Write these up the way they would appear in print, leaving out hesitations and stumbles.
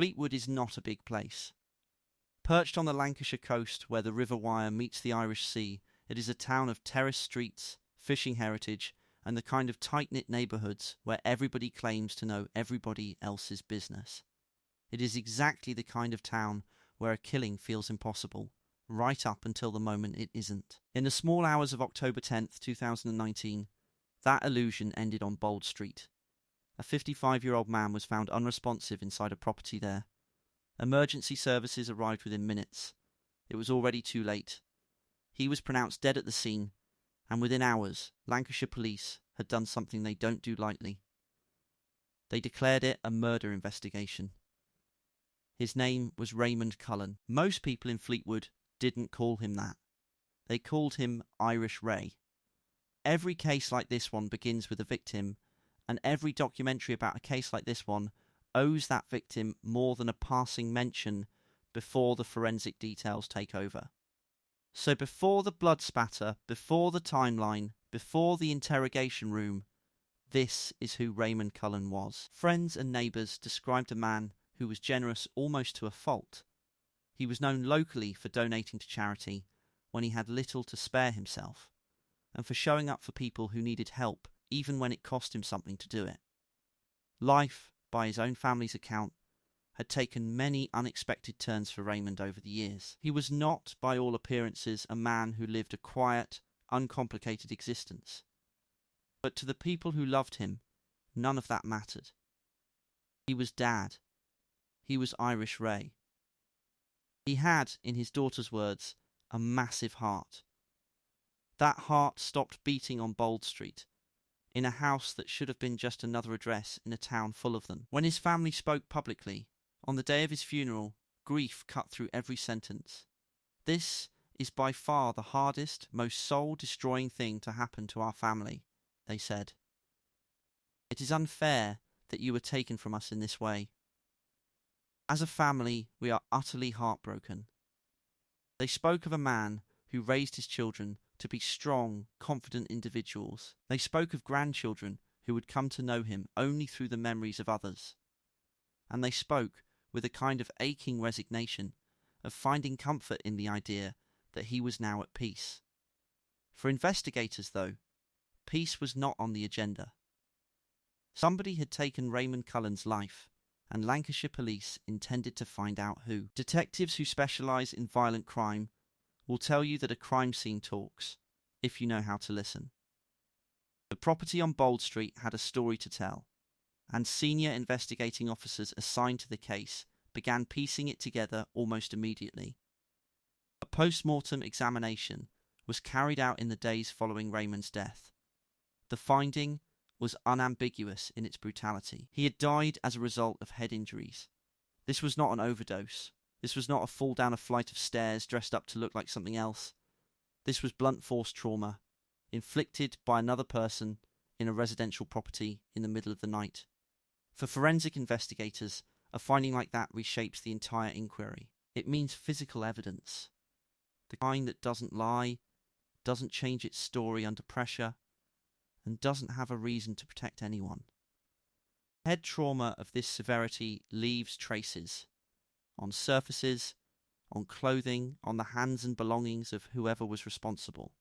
Fleetwood is not a big place. Perched on the Lancashire coast where the River Wyre meets the Irish Sea, it is a town of terraced streets, fishing heritage, and the kind of tight-knit neighbourhoods where everybody claims to know everybody else's business. It is exactly the kind of town where a killing feels impossible, right up until the moment it isn't. In the small hours of October 10th, 2019, that illusion ended on Bold Street. A 55-year-old man was found unresponsive inside a property there. Emergency services arrived within minutes. It was already too late. He was pronounced dead at the scene, and within hours, Lancashire police had done something they don't do lightly. They declared it a murder investigation. His name was Raymond Cullen. Most people in Fleetwood didn't call him that. They called him Irish Ray. Every case like this one begins with a victim, and every documentary about a case like this one owes that victim more than a passing mention before the forensic details take over. So before the blood spatter, before the timeline, before the interrogation room, this is who Raymond Cullen was. Friends and neighbours described a man who was generous almost to a fault. He was known locally for donating to charity when he had little to spare himself, and for showing up for people who needed help even when it cost him something to do it. Life, by his own family's account, had taken many unexpected turns for Raymond over the years. He was not, by all appearances, a man who lived a quiet, uncomplicated existence. But to the people who loved him, none of that mattered. He was Dad. He was Irish Ray. He had, in his daughter's words, a massive heart. That heart stopped beating on Bold Street, in a house that should have been just another address in a town full of them. When his family spoke publicly, on the day of his funeral, grief cut through every sentence. This is by far the hardest, most soul-destroying thing to happen to our family, they said. It is unfair that you were taken from us in this way. As a family, we are utterly heartbroken. They spoke of a man who raised his children to be strong, confident individuals. They spoke of grandchildren who would come to know him only through the memories of others. And they spoke with a kind of aching resignation of finding comfort in the idea that he was now at peace. For investigators, though, peace was not on the agenda. Somebody had taken Raymond Cullen's life, and Lancashire police intended to find out who. Detectives who specialise in violent crime will tell you that a crime scene talks, if you know how to listen. The property on Bold Street had a story to tell, and senior investigating officers assigned to the case began piecing it together almost immediately. A post-mortem examination was carried out in the days following Raymond's death. The finding was unambiguous in its brutality. He had died as a result of head injuries. This was not an overdose. This was not a fall down a flight of stairs dressed up to look like something else. This was blunt force trauma, inflicted by another person in a residential property in the middle of the night. For forensic investigators, a finding like that reshapes the entire inquiry. It means physical evidence. The kind that doesn't lie, doesn't change its story under pressure, and doesn't have a reason to protect anyone. Head trauma of this severity leaves traces on surfaces, on clothing, on the hands and belongings of whoever was responsible.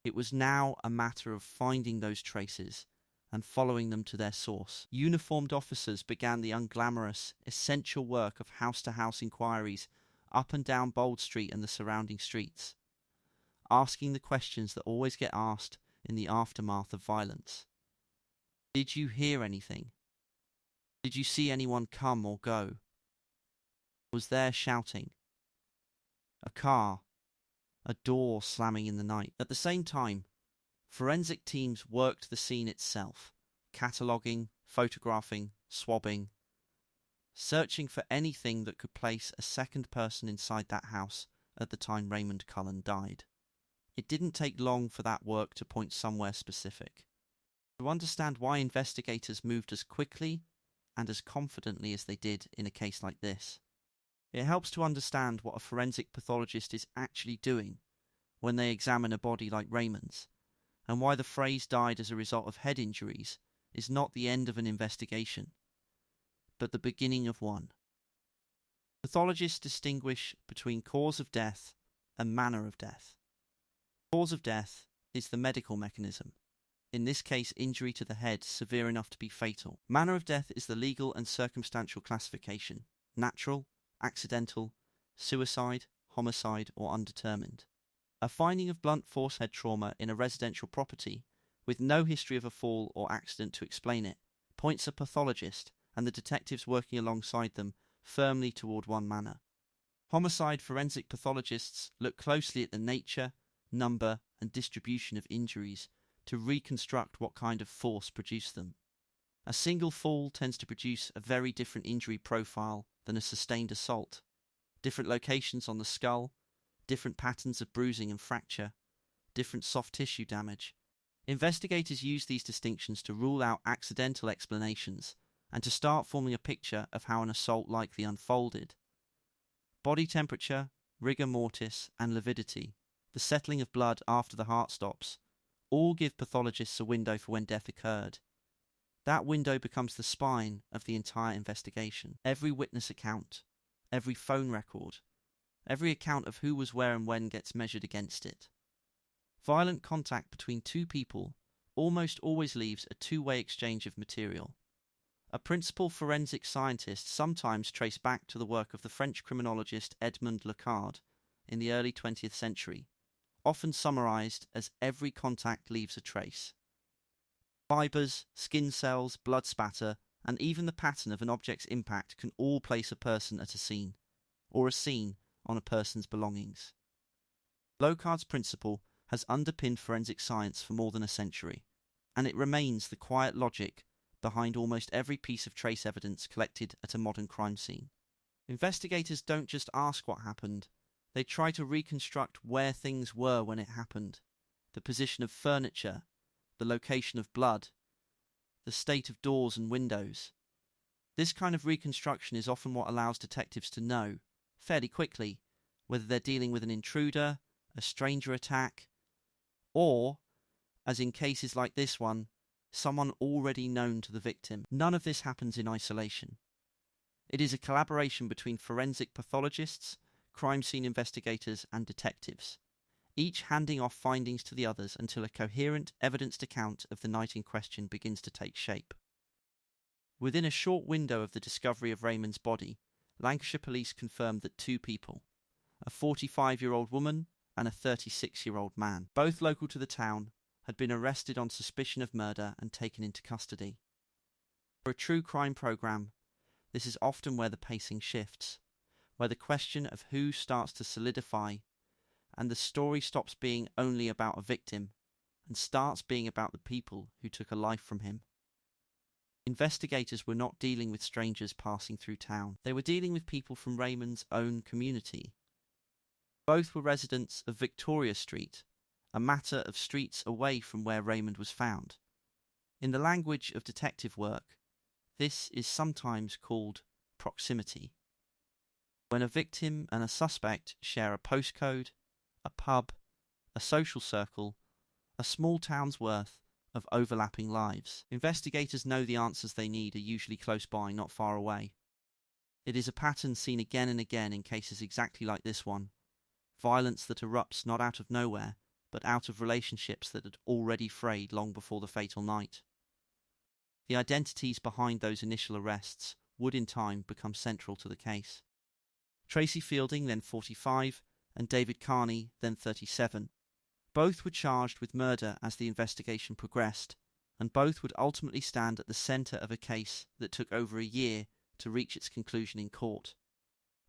It was now a matter of finding those traces and following them to their source. Uniformed officers began the unglamorous, essential work of house-to-house inquiries up and down Bold Street and the surrounding streets, asking the questions that always get asked in the aftermath of violence. Did you hear anything? Did you see anyone come or go? Was there shouting? A car? A door slamming in the night? At the same time, forensic teams worked the scene itself, cataloguing, photographing, swabbing, searching for anything that could place a second person inside that house at the time Raymond Cullen died. It didn't take long for that work to point somewhere specific. To understand why investigators moved as quickly and as confidently as they did in a case like this, it helps to understand what a forensic pathologist is actually doing when they examine a body like Raymond's, and why the phrase died as a result of head injuries is not the end of an investigation, but the beginning of one. Pathologists distinguish between cause of death and manner of death. Cause of death is the medical mechanism, in this case injury to the head severe enough to be fatal. Manner of death is the legal and circumstantial classification: natural, accidental, suicide, homicide, or undetermined. A finding of blunt force head trauma in a residential property, with no history of a fall or accident to explain it, points a pathologist and the detectives working alongside them firmly toward one manner. Homicide forensic pathologists look closely at the nature, number, and distribution of injuries to reconstruct what kind of force produced them. A single fall tends to produce a very different injury profile than a sustained assault. Different locations on the skull, different patterns of bruising and fracture, different soft tissue damage. Investigators use these distinctions to rule out accidental explanations and to start forming a picture of how an assault likely unfolded. Body temperature, rigor mortis, and lividity, the settling of blood after the heart stops, all give pathologists a window for when death occurred. That window becomes the spine of the entire investigation. Every witness account, every phone record, every account of who was where and when gets measured against it. Violent contact between two people almost always leaves a two-way exchange of material. A principal forensic scientist sometimes traced back to the work of the French criminologist Edmond Lecard in the early 20th century, often summarized as every contact leaves a trace. Fibers, skin cells, blood spatter, and even the pattern of an object's impact can all place a person at a scene, or a scene on a person's belongings. Lecard's principle has underpinned forensic science for more than a century, and it remains the quiet logic behind almost every piece of trace evidence collected at a modern crime scene. Investigators don't just ask what happened, they try to reconstruct where things were when it happened, the position of furniture, the location of blood, the state of doors and windows. This kind of reconstruction is often what allows detectives to know, fairly quickly, whether they're dealing with an intruder, a stranger attack, or, as in cases like this one, someone already known to the victim. None of this happens in isolation. It is a collaboration between forensic pathologists, crime scene investigators, and detectives, each handing off findings to the others until a coherent, evidenced account of the night in question begins to take shape. Within a short window of the discovery of Raymond's body, Lancashire police confirmed that two people, a 45-year-old woman and a 36-year-old man, both local to the town, had been arrested on suspicion of murder and taken into custody. For a true crime program, this is often where the pacing shifts, where the question of who starts to solidify, and the story stops being only about a victim and starts being about the people who took a life from him. Investigators were not dealing with strangers passing through town. They were dealing with people from Raymond's own community. Both were residents of Victoria Street, a matter of streets away from where Raymond was found. In the language of detective work, this is sometimes called proximity. When a victim and a suspect share a postcode, a pub, a social circle, a small town's worth of overlapping lives, investigators know the answers they need are usually close by, not far away. It is a pattern seen again and again in cases exactly like this one. Violence that erupts not out of nowhere, but out of relationships that had already frayed long before the fatal night. The identities behind those initial arrests would in time become central to the case. Tracy Fielding, then 45, and David Carney, then 37. Both were charged with murder as the investigation progressed, and both would ultimately stand at the centre of a case that took over a year to reach its conclusion in court.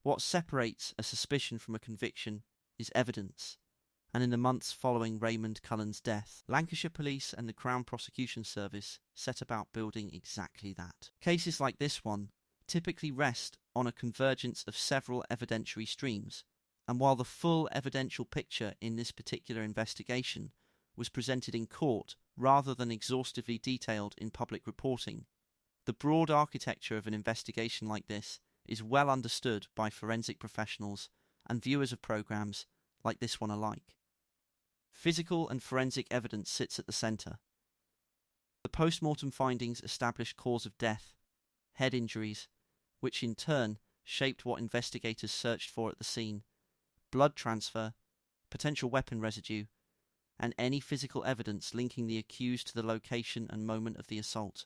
What separates a suspicion from a conviction is evidence, and in the months following Raymond Cullen's death, Lancashire Police and the Crown Prosecution Service set about building exactly that. Cases like this one typically rest on a convergence of several evidentiary streams, and while the full evidential picture in this particular investigation was presented in court rather than exhaustively detailed in public reporting, the broad architecture of an investigation like this is well understood by forensic professionals and viewers of programs like this one alike. Physical and forensic evidence sits at the centre. The post-mortem findings establish cause of death, head injuries, which in turn shaped what investigators searched for at the scene: blood transfer, potential weapon residue, and any physical evidence linking the accused to the location and moment of the assault.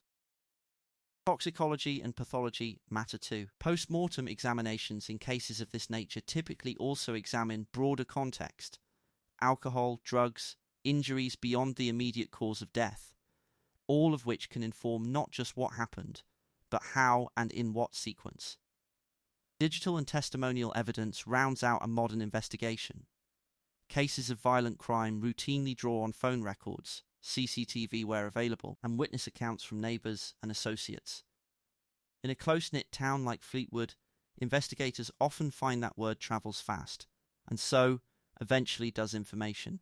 Toxicology and pathology matter too. Post-mortem examinations in cases of this nature typically also examine broader context: alcohol, drugs, injuries beyond the immediate cause of death, all of which can inform not just what happened, but how and in what sequence. Digital and testimonial evidence rounds out a modern investigation. Cases of violent crime routinely draw on phone records, CCTV where available, and witness accounts from neighbours and associates. In a close-knit town like Fleetwood, investigators often find that word travels fast, and so eventually does information.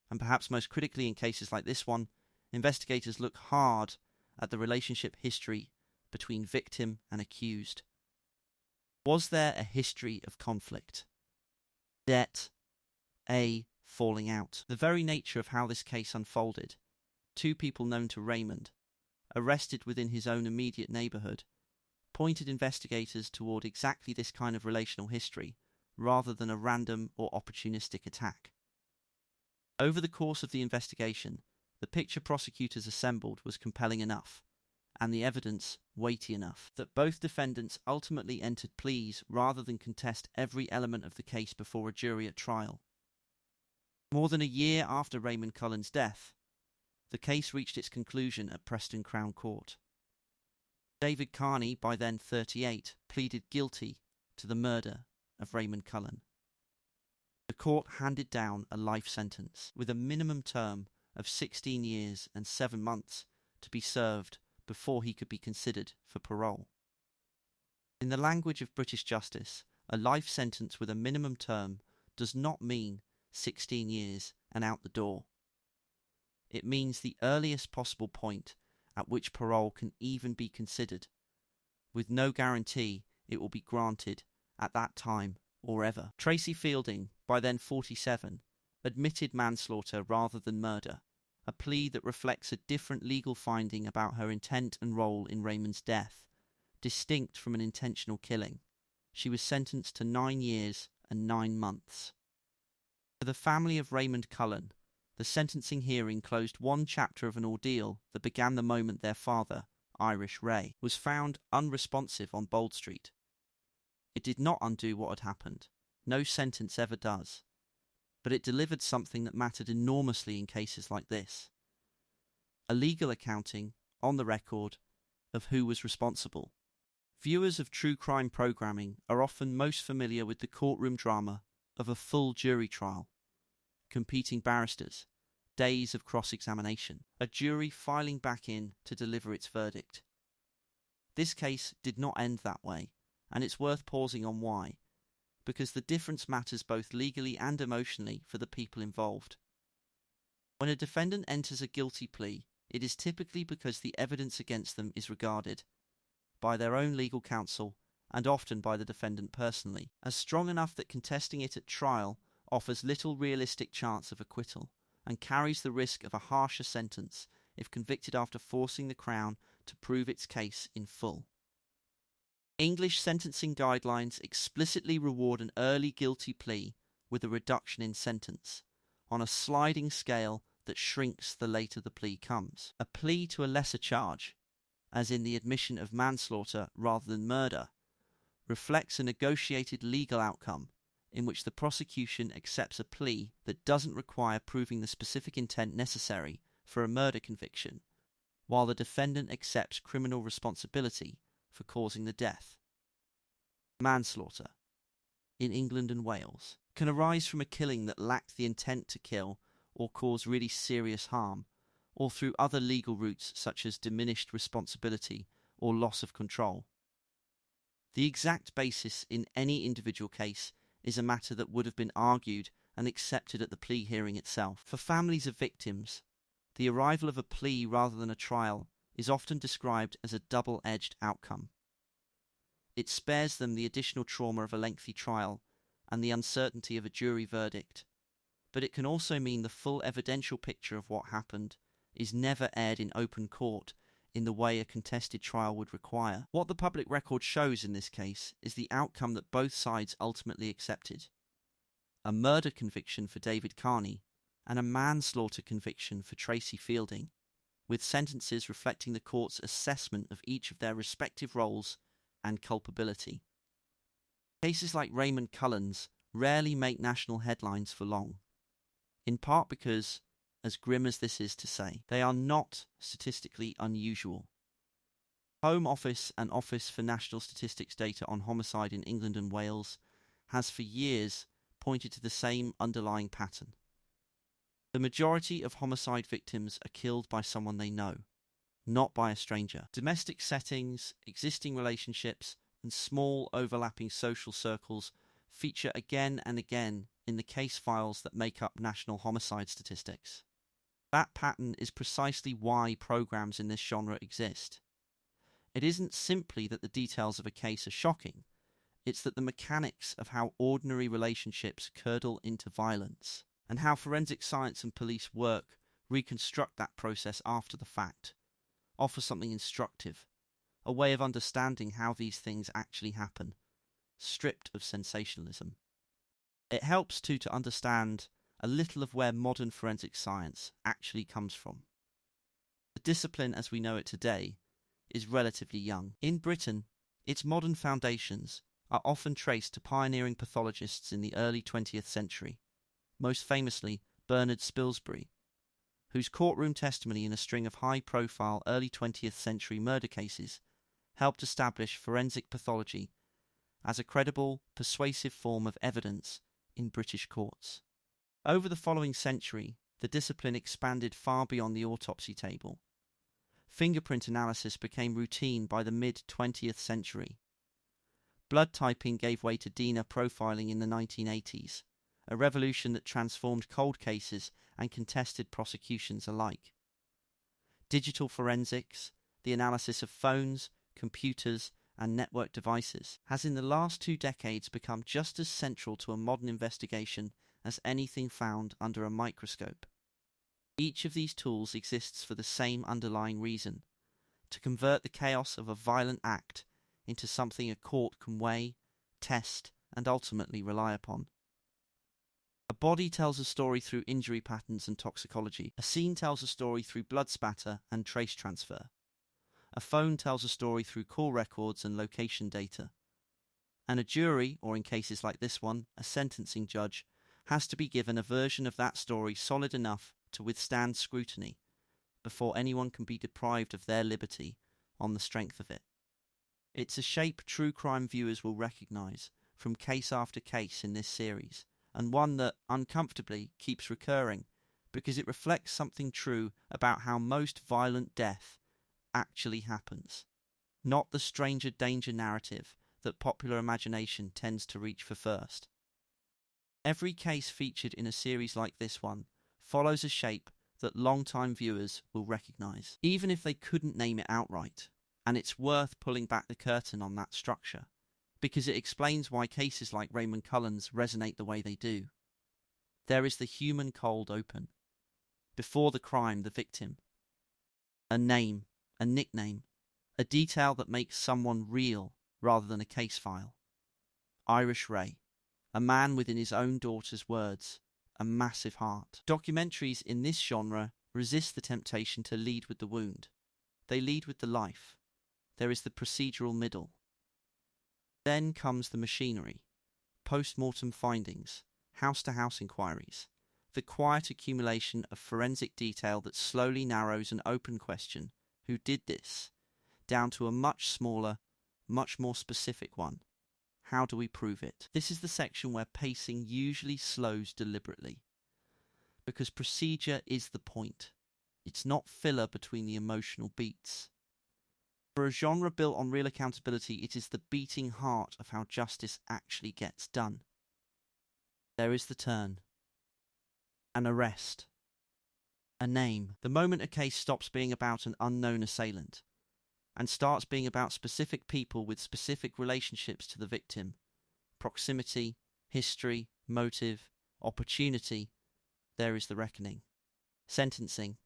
And perhaps most critically in cases like this one, investigators look hard at the relationship history between victim and accused. Was there a history of conflict? Debt? A falling out? The very nature of how this case unfolded: two people known to Raymond, arrested within his own immediate neighbourhood, pointed investigators toward exactly this kind of relational history, rather than a random or opportunistic attack. Over the course of the investigation, the picture prosecutors assembled was compelling enough, and the evidence weighty enough, that both defendants ultimately entered pleas rather than contest every element of the case before a jury at trial. More than a year after Raymond Cullen's death, the case reached its conclusion at Preston Crown Court. David Carney, by then 38, pleaded guilty to the murder of Raymond Cullen. The court handed down a life sentence, with a minimum term of 16 years and 7 months to be served before he could be considered for parole. In the language of British justice, a life sentence with a minimum term does not mean 16 years and out the door. It means the earliest possible point at which parole can even be considered, with no guarantee it will be granted at that time or ever. Tracy Fielding, by then 47, admitted manslaughter rather than murder, a plea that reflects a different legal finding about her intent and role in Raymond's death, distinct from an intentional killing. She was sentenced to 9 years and 9 months. For the family of Raymond Cullen, the sentencing hearing closed one chapter of an ordeal that began the moment their father, Irish Ray, was found unresponsive on Bold Street. It did not undo what had happened. No sentence ever does. But it delivered something that mattered enormously in cases like this: a legal accounting, on the record, of who was responsible. Viewers of true crime programming are often most familiar with the courtroom drama of a full jury trial. Competing barristers, days of cross-examination, a jury filing back in to deliver its verdict. This case did not end that way, and it's worth pausing on why, because the difference matters both legally and emotionally for the people involved. When a defendant enters a guilty plea, it is typically because the evidence against them is regarded, by their own legal counsel, and often by the defendant personally, as strong enough that contesting it at trial offers little realistic chance of acquittal, and carries the risk of a harsher sentence if convicted after forcing the Crown to prove its case in full. English sentencing guidelines explicitly reward an early guilty plea with a reduction in sentence, on a sliding scale that shrinks the later the plea comes. A plea to a lesser charge, as in the admission of manslaughter rather than murder, reflects a negotiated legal outcome in which the prosecution accepts a plea that doesn't require proving the specific intent necessary for a murder conviction, while the defendant accepts criminal responsibility for causing the death. Manslaughter, in England and Wales, can arise from a killing that lacked the intent to kill or cause really serious harm, or through other legal routes such as diminished responsibility or loss of control. The exact basis in any individual case is a matter that would have been argued and accepted at the plea hearing itself. For families of victims, the arrival of a plea rather than a trial is often described as a double-edged outcome. It spares them the additional trauma of a lengthy trial and the uncertainty of a jury verdict, but it can also mean the full evidential picture of what happened is never aired in open court in the way a contested trial would require. What the public record shows in this case is the outcome that both sides ultimately accepted: a murder conviction for David Carney and a manslaughter conviction for Tracy Fielding, with sentences reflecting the court's assessment of each of their respective roles and culpability. Cases like Raymond Cullen's rarely make national headlines for long, in part because, as grim as this is to say, they are not statistically unusual. Home Office and Office for National Statistics data on homicide in England and Wales has for years pointed to the same underlying pattern. The majority of homicide victims are killed by someone they know, not by a stranger. Domestic settings, existing relationships, and small overlapping social circles feature again and again in the case files that make up national homicide statistics. That pattern is precisely why programs in this genre exist. It isn't simply that the details of a case are shocking, it's that the mechanics of how ordinary relationships curdle into violence, and how forensic science and police work reconstruct that process after the fact, offer something instructive, a way of understanding how these things actually happen, stripped of sensationalism. It helps too to understand a little of where modern forensic science actually comes from. The discipline as we know it today is relatively young. In Britain, its modern foundations are often traced to pioneering pathologists in the early 20th century, most famously Bernard Spilsbury, whose courtroom testimony in a string of high-profile early 20th century murder cases helped establish forensic pathology as a credible, persuasive form of evidence in British courts. Over the following century, the discipline expanded far beyond the autopsy table. Fingerprint analysis became routine by the mid-20th century. Blood typing gave way to DNA profiling in the 1980s, a revolution that transformed cold cases and contested prosecutions alike. Digital forensics, the analysis of phones, computers, and network devices, has in the last 2 decades become just as central to a modern investigation as anything found under a microscope. Each of these tools exists for the same underlying reason: to convert the chaos of a violent act into something a court can weigh, test, and ultimately rely upon. A body tells a story through injury patterns and toxicology. A scene tells a story through blood spatter and trace transfer. A phone tells a story through call records and location data. And a jury, or in cases like this one, a sentencing judge, has to be given a version of that story solid enough to withstand scrutiny before anyone can be deprived of their liberty on the strength of it. It's a shape true crime viewers will recognise from case after case in this series, and one that, uncomfortably, keeps recurring because it reflects something true about how most violent death actually happens, not the stranger danger narrative that popular imagination tends to reach for first. Every case featured in a series like this one follows a shape that long-time viewers will recognise, even if they couldn't name it outright, and it's worth pulling back the curtain on that structure, because it explains why cases like Raymond Cullen's resonate the way they do. There is the human cold open. Before the crime, the victim. A name, a nickname, a detail that makes someone real rather than a case file. Irish Ray, a man within his own daughter's words, a massive heart. Documentaries in this genre resist the temptation to lead with the wound. They lead with the life. There is the procedural middle. Then comes the machinery, post-mortem findings, house-to-house inquiries, the quiet accumulation of forensic detail that slowly narrows an open question, who did this, down to a much smaller, much more specific one. How do we prove it? This is the section where pacing usually slows deliberately, because procedure is the point. It's not filler between the emotional beats. For a genre built on real accountability, it is the beating heart of how justice actually gets done. There is the turn. An arrest. A name. The moment a case stops being about an unknown assailant and starts being about specific people with specific relationships to the victim. Proximity, history, motive, opportunity. There is the reckoning. Sentencing.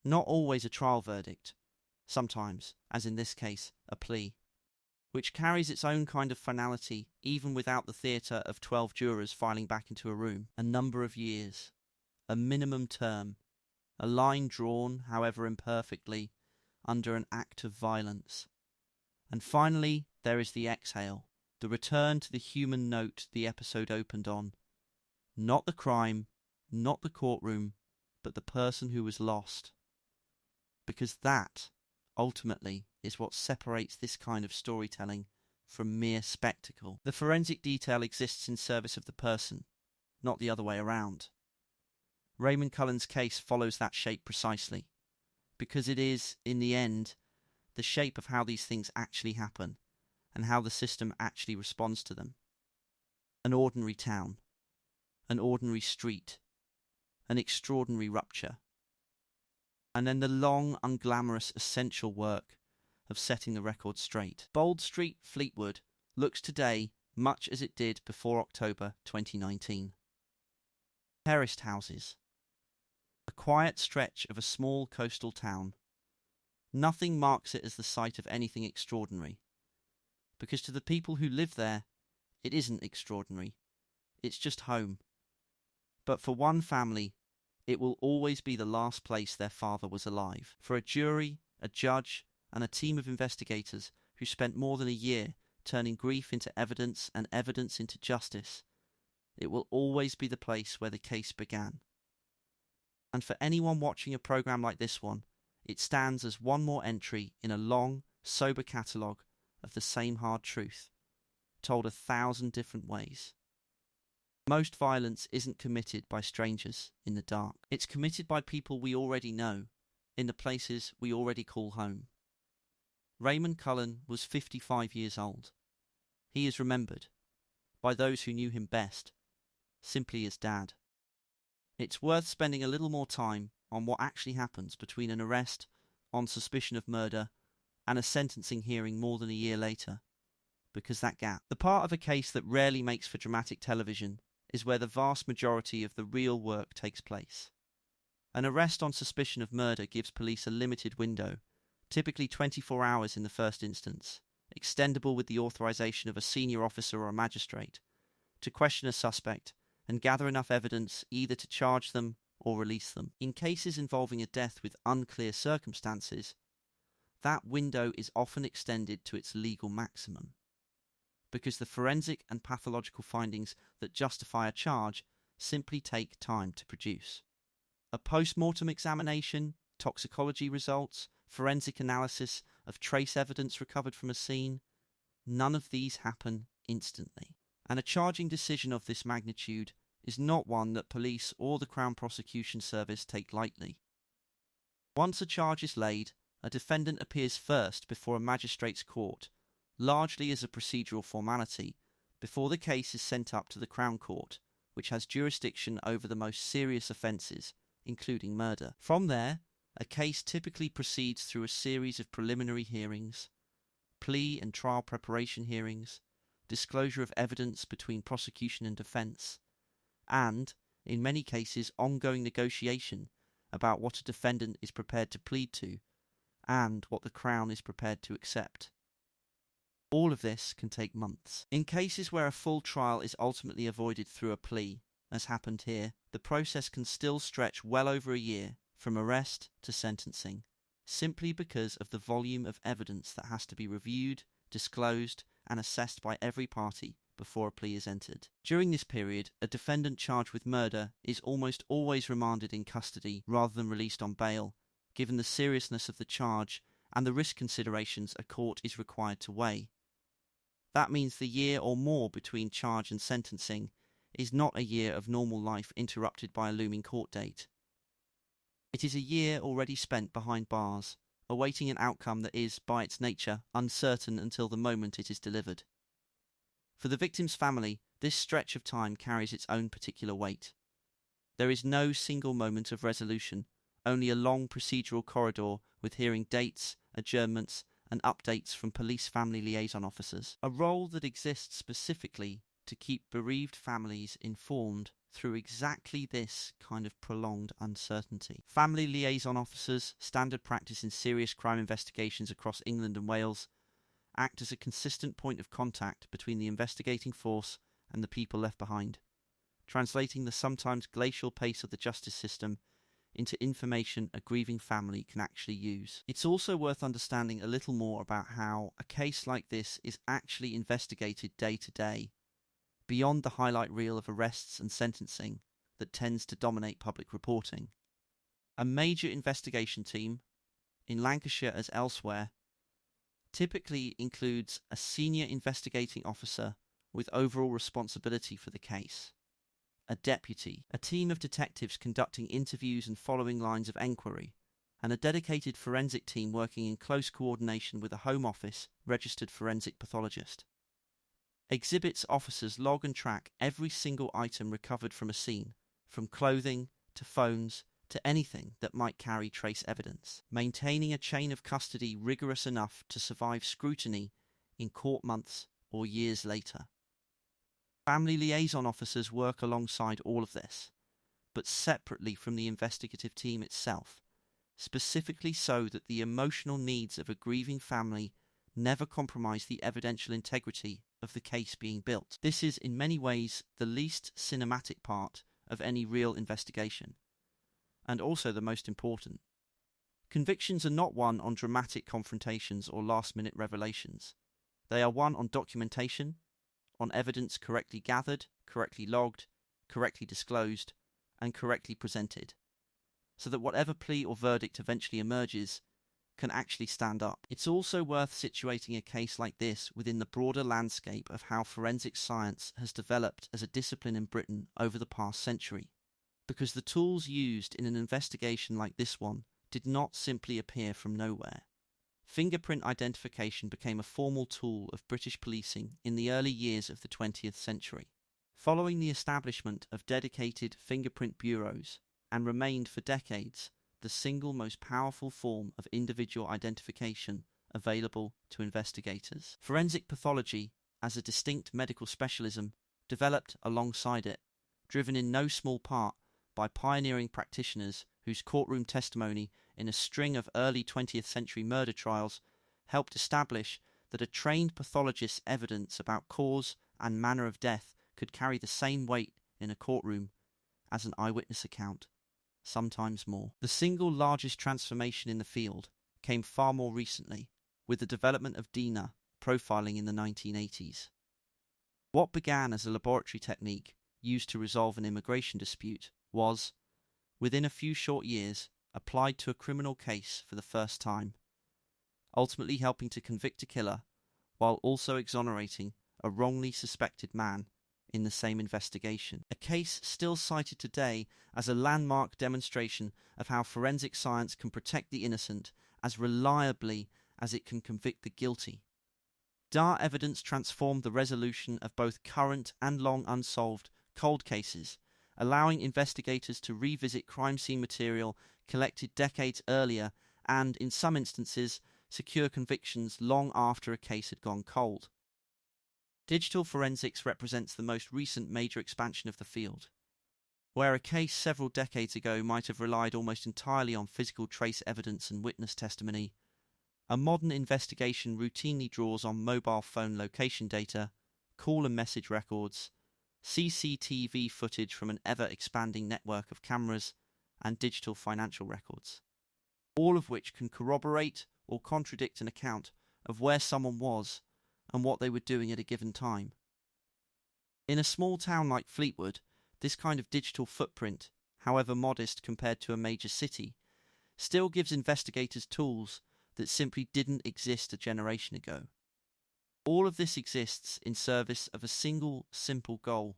Not always a trial verdict. sometimes, as in this case, a plea, which carries its own kind of finality even without the theatre of 12 jurors filing back into a room. A number of years, a minimum term, a line drawn, however imperfectly, under an act of violence. And finally, there is the exhale, the return to the human note the episode opened on. Not the crime, not the courtroom, but the person who was lost. Because that, ultimately, is what separates this kind of storytelling from mere spectacle. The forensic detail exists in service of the person, not the other way around. Raymond Cullen's case follows that shape precisely, because it is, in the end, the shape of how these things actually happen, and how the system actually responds to them. An ordinary town, an ordinary street, an extraordinary rupture, and then the long, unglamorous, essential work of setting the record straight. Bold Street, Fleetwood, looks today much as it did before October 2019. Terraced houses. A quiet stretch of a small coastal town. Nothing marks it as the site of anything extraordinary, because to the people who live there, it isn't extraordinary. It's just home. But for one family, it will always be the last place their father was alive. For a jury, a judge, and a team of investigators who spent more than a year turning grief into evidence and evidence into justice, it will always be the place where the case began. And for anyone watching a program like this one, it stands as one more entry in a long, sober catalogue of the same hard truth, told 1,000 different ways. Most violence isn't committed by strangers in the dark. It's committed by people we already know, in the places we already call home. Raymond Cullen was 55 years old. He is remembered, by those who knew him best, simply as Dad. It's worth spending a little more time on what actually happens between an arrest on suspicion of murder and a sentencing hearing more than a year later, because that gap, the part of a case that rarely makes for dramatic television, is where the vast majority of the real work takes place. An arrest on suspicion of murder gives police a limited window, typically 24 hours in the first instance, extendable with the authorization of a senior officer or a magistrate, to question a suspect and gather enough evidence either to charge them or release them. In cases involving a death with unclear circumstances, that window is often extended to its legal maximum, because the forensic and pathological findings that justify a charge simply take time to produce. A post-mortem examination, toxicology results, forensic analysis of trace evidence recovered from a scene, none of these happen instantly. And a charging decision of this magnitude is not one that police or the Crown Prosecution Service take lightly. Once a charge is laid, a defendant appears first before a magistrate's court, largely as a procedural formality, before the case is sent up to the Crown Court, which has jurisdiction over the most serious offences, including murder. From there, a case typically proceeds through a series of preliminary hearings, plea and trial preparation hearings, disclosure of evidence between prosecution and defence, and, in many cases, ongoing negotiation about what a defendant is prepared to plead to and what the Crown is prepared to accept. All of this can take months. In cases where a full trial is ultimately avoided through a plea, as happened here, the process can still stretch well over a year, from arrest to sentencing, simply because of the volume of evidence that has to be reviewed, disclosed, and assessed by every party before a plea is entered. During this period, a defendant charged with murder is almost always remanded in custody rather than released on bail, given the seriousness of the charge and the risk considerations a court is required to weigh. That means the year or more between charge and sentencing is not a year of normal life interrupted by a looming court date. It is a year already spent behind bars, awaiting an outcome that is, by its nature, uncertain until the moment it is delivered. For the victim's family, this stretch of time carries its own particular weight. There is no single moment of resolution, only a long procedural corridor with hearing dates, adjournments, and updates from police family liaison officers, a role that exists specifically to keep bereaved families informed through exactly this kind of prolonged uncertainty. Family liaison officers, standard practice in serious crime investigations across England and Wales, act as a consistent point of contact between the investigating force and the people left behind, translating the sometimes glacial pace of the justice system into information a grieving family can actually use. It's also worth understanding a little more about how a case like this is actually investigated day to day, beyond the highlight reel of arrests and sentencing that tends to dominate public reporting. A major investigation team, in Lancashire as elsewhere, typically includes a senior investigating officer with overall responsibility for the case, a deputy, a team of detectives conducting interviews and following lines of enquiry, and a dedicated forensic team working in close coordination with a Home Office registered forensic pathologist. Exhibits officers log and track every single item recovered from a scene, from clothing to phones to anything that might carry trace evidence, maintaining a chain of custody rigorous enough to survive scrutiny in court months or years later. Family liaison officers work alongside all of this, but separately from the investigative team itself, specifically so that the emotional needs of a grieving family never compromise the evidential integrity of the case being built. This is in many ways the least cinematic part of any real investigation, and also the most important. Convictions are not won on dramatic confrontations or last-minute revelations. They are won on documentation, on evidence correctly gathered, correctly logged, correctly disclosed, and correctly presented, so that whatever plea or verdict eventually emerges can actually stand up. It's also worth situating a case like this within the broader landscape of how forensic science has developed as a discipline in Britain over the past century, because the tools used in an investigation like this one did not simply appear from nowhere. Fingerprint identification became a formal tool of British policing in the early years of the 20th century, following the establishment of dedicated fingerprint bureaus, and remained for decades the single most powerful form of individual identification available to investigators. Forensic pathology, as a distinct medical specialism, developed alongside it, driven in no small part by pioneering practitioners whose courtroom testimony in a string of early 20th century murder trials helped establish that a trained pathologist's evidence about cause and manner of death could carry the same weight in a courtroom as an eyewitness account, sometimes more. The single largest transformation in the field came far more recently, with the development of DNA profiling in the 1980s. What began as a laboratory technique used to resolve an immigration dispute was, within a few short years, applied to a criminal case for the first time, ultimately helping to convict a killer while also exonerating a wrongly suspected man in the same investigation. A case still cited today as a landmark demonstration of how forensic science can protect the innocent as reliably as it can convict the guilty. DNA evidence transformed the resolution of both current and long unsolved cold cases, allowing investigators to revisit crime scene material collected decades earlier and, in some instances, secure convictions long after a case had gone cold. Digital forensics represents the most recent major expansion of the field. Where a case several decades ago might have relied almost entirely on physical trace evidence and witness testimony, a modern investigation routinely draws on mobile phone location data, call and message records, CCTV footage from an ever-expanding network of cameras, and digital financial records, all of which can corroborate or contradict an account of where someone was and what they were doing at a given time. In a small town like Fleetwood, this kind of digital footprint, however modest compared to a major city, still gives investigators tools that simply didn't exist a generation ago. All of this exists in service of a single, simple goal: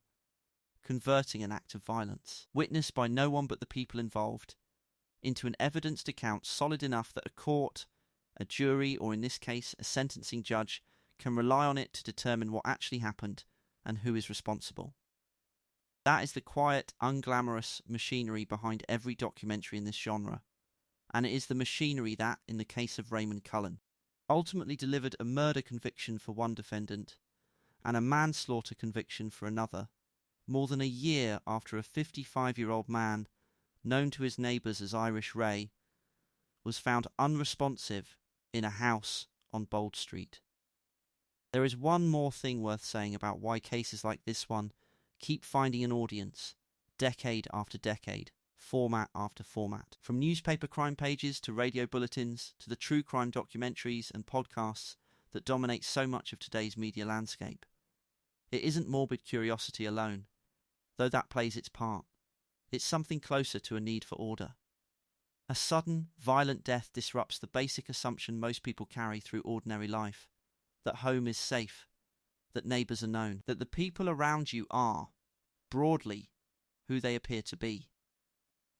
converting an act of violence, witnessed by no one but the people involved, into an evidenced account solid enough that a court, a jury, or in this case, a sentencing judge, can rely on it to determine what actually happened and who is responsible. That is the quiet, unglamorous machinery behind every documentary in this genre, and it is the machinery that, in the case of Raymond Cullen, ultimately delivered a murder conviction for one defendant and a manslaughter conviction for another, more than a year after a 55-year-old man, known to his neighbours as Irish Ray, was found unresponsive in a house on Bold Street. There is one more thing worth saying about why cases like this one keep finding an audience, decade after decade, format after format. From newspaper crime pages to radio bulletins to the true crime documentaries and podcasts that dominate so much of today's media landscape. It isn't morbid curiosity alone, though that plays its part. It's something closer to a need for order. A sudden, violent death disrupts the basic assumption most people carry through ordinary life, that home is safe, that neighbours are known, that the people around you are, broadly, who they appear to be.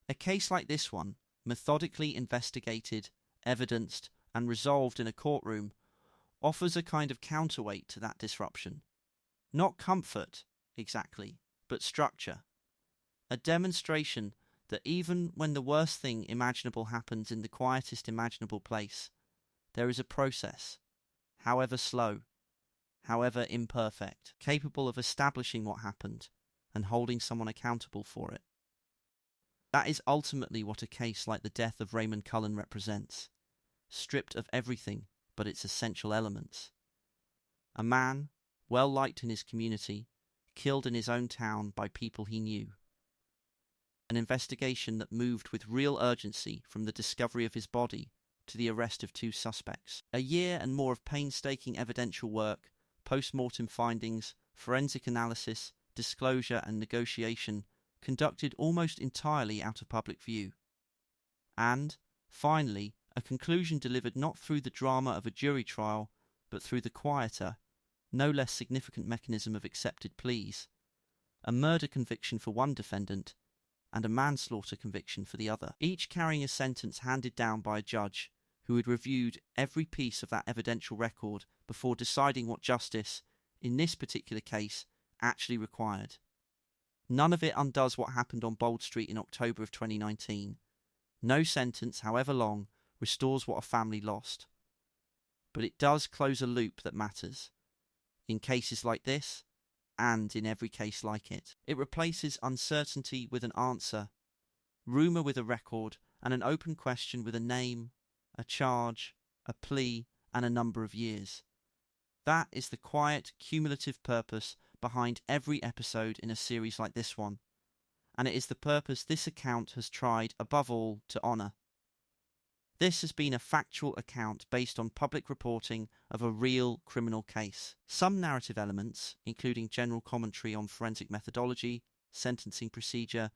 A case like this one, methodically investigated, evidenced, and resolved in a courtroom, offers a kind of counterweight to that disruption. Not comfort, exactly, but structure. A demonstration that even when the worst thing imaginable happens in the quietest imaginable place, there is a process, however slow, however imperfect, capable of establishing what happened and holding someone accountable for it. That is ultimately what a case like the death of Raymond Cullen represents, stripped of everything but its essential elements. A man, well liked in his community, killed in his own town by people he knew. An investigation that moved with real urgency from the discovery of his body to the arrest of 2 suspects. A year and more of painstaking evidential work, post-mortem findings, forensic analysis, disclosure and negotiation, conducted almost entirely out of public view. And, finally, a conclusion delivered not through the drama of a jury trial, but through the quieter, no less significant mechanism of accepted pleas. A murder conviction for one defendant, and a manslaughter conviction for the other, each carrying a sentence handed down by a judge who had reviewed every piece of that evidential record before deciding what justice, in this particular case, actually required. None of it undoes what happened on Bold Street in October of 2019. No sentence, however long, restores what a family lost. But it does close a loop that matters, in cases like this, and in every case like it. It replaces uncertainty with an answer, rumour with a record, and an open question with a name, a charge, a plea, and a number of years. That is the quiet, cumulative purpose behind every episode in a series like this one, and it is the purpose this account has tried, above all, to honour. This has been a factual account based on public reporting of a real criminal case. Some narrative elements, including general commentary on forensic methodology, sentencing procedure,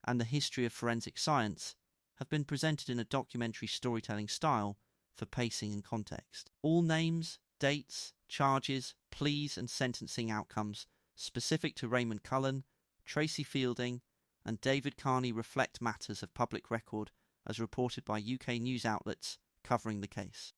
and the history of forensic science, have been presented in a documentary storytelling style for pacing and context. All names, dates, charges, pleas and sentencing outcomes specific to Raymond Cullen, Tracy Fielding and David Carney reflect matters of public record as reported by UK news outlets covering the case.